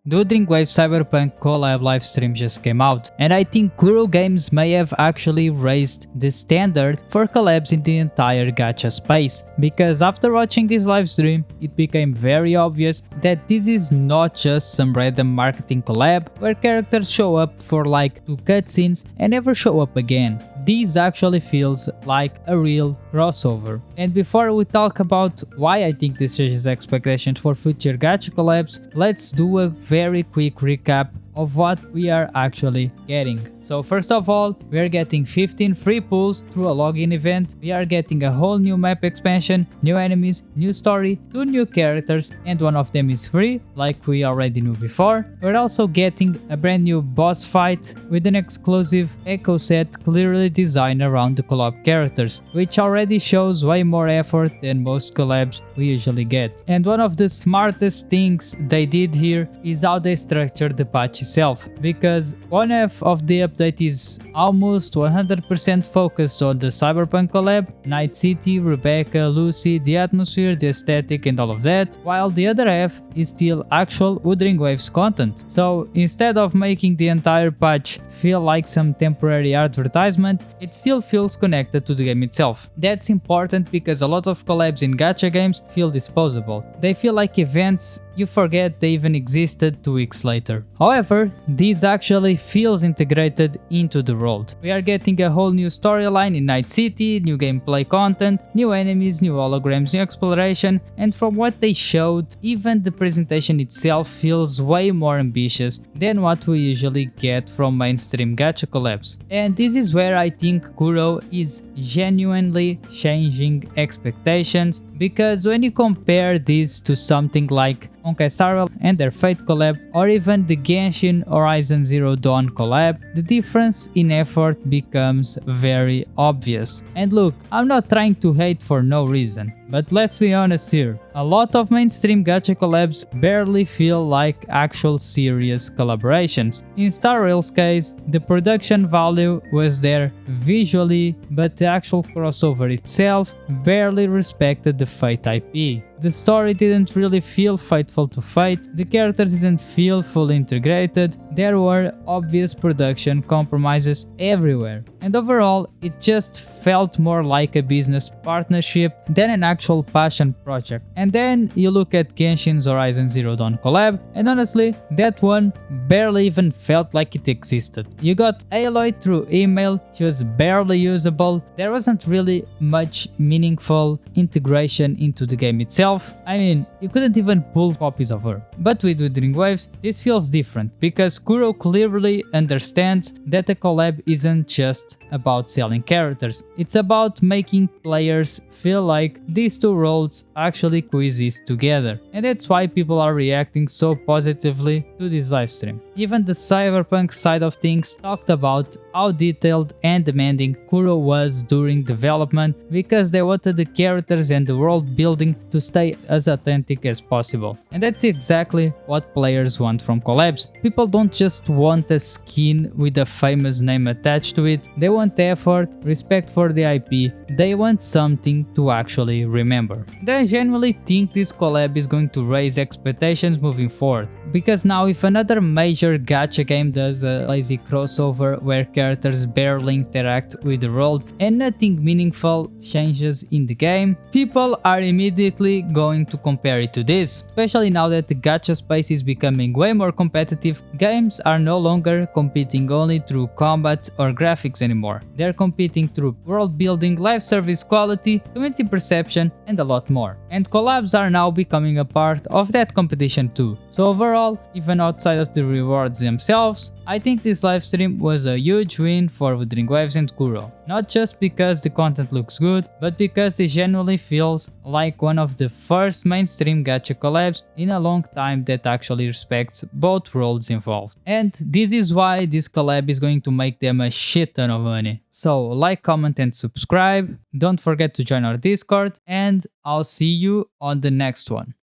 The Wuthering Waves Cyberpunk Collab livestream just came out, and I think Kuro Games may have actually raised the standard for collabs in the entire gacha space, because after watching this livestream, it became very obvious that this is not just some random marketing collab where characters show up for like 2 cutscenes and never show up again. This actually feels like a real crossover. And before we talk about why I think this raises expectations for future gacha collabs, let's do a very quick recap of what we are actually getting. So first of all, we are getting 15 free pulls through a login event, we are getting a whole new map expansion, new enemies, new story, 2 new characters, and one of them is free, like we already knew before. We're also getting a brand new boss fight with an exclusive echo set clearly designed around the collab characters, which already shows way more effort than most collabs we usually get. And one of the smartest things they did here is how they structured the patch itself, because one half of the update is almost 100% focused on the Cyberpunk collab, Night City, Rebecca, Lucy, the atmosphere, the aesthetic and all of that, while the other half is still actual Wuthering Waves content. So instead of making the entire patch feel like some temporary advertisement, it still feels connected to the game itself. That's important because a lot of collabs in gacha games feel disposable. They feel like events you forget they even existed 2 weeks later. However, this actually feels integrated into the world. We are getting a whole new storyline in Night City, new gameplay content, new enemies, new holograms, new exploration, and from what they showed, even the presentation itself feels way more ambitious than what we usually get from mainstream gacha collabs. And this is where I think Kuro is genuinely changing expectations, because when you compare this to something like Honkai Star Rail and their Fate collab, or even the Genshin Horizon Zero Dawn collab, the difference in effort becomes very obvious. And look, I'm not trying to hate for no reason, but let's be honest here, a lot of mainstream gacha collabs barely feel like actual serious collaborations. In Star Rail's case, the production value was there visually, but the actual crossover itself barely respected the Fate IP. The story didn't really feel faithful to Fate, the characters didn't feel fully integrated, there were obvious production compromises everywhere, and overall it just felt more like a business partnership than an actual passion project. And then you look at Genshin's Horizon Zero Dawn collab, and honestly, that one barely even felt like it existed. You got Aloy through email, she was barely usable, there wasn't really much meaningful integration into the game itself. I mean, you couldn't even pull copies of her. But with Wuthering Waves, this feels different, because Kuro clearly understands that a collab isn't just about selling characters, it's about making players feel like these two worlds actually coexist together. And that's why people are reacting so positively to this livestream. Even the Cyberpunk side of things talked about how detailed and demanding Kuro was during development, because they wanted the characters and the world building to stay as authentic as possible. And that's exactly what players want from collabs. People don't just want a skin with a famous name attached to it, they want effort, respect for the IP, they want something to actually remember. And I genuinely think this collab is going to raise expectations moving forward, because now if another major gacha game does a lazy crossover where characters barely interact with the world and nothing meaningful changes in the game, people are immediately going to compare it to this. Especially now that the gacha space is becoming way more competitive, games are no longer competing only through combat or graphics anymore. They're competing through world building, live service quality, community perception, and a lot more. And collabs are now becoming a part of that competition too. So overall, even outside of the rewards themselves, I think this livestream was a huge win for Wuthering Waves and Kuro. Not just because the content looks good, but because it genuinely feels like one of the first mainstream gacha collabs in a long time that actually respects both worlds involved. And this is why this collab is going to make them a shit ton of money. So like, comment and subscribe, don't forget to join our Discord, and I'll see you on the next one.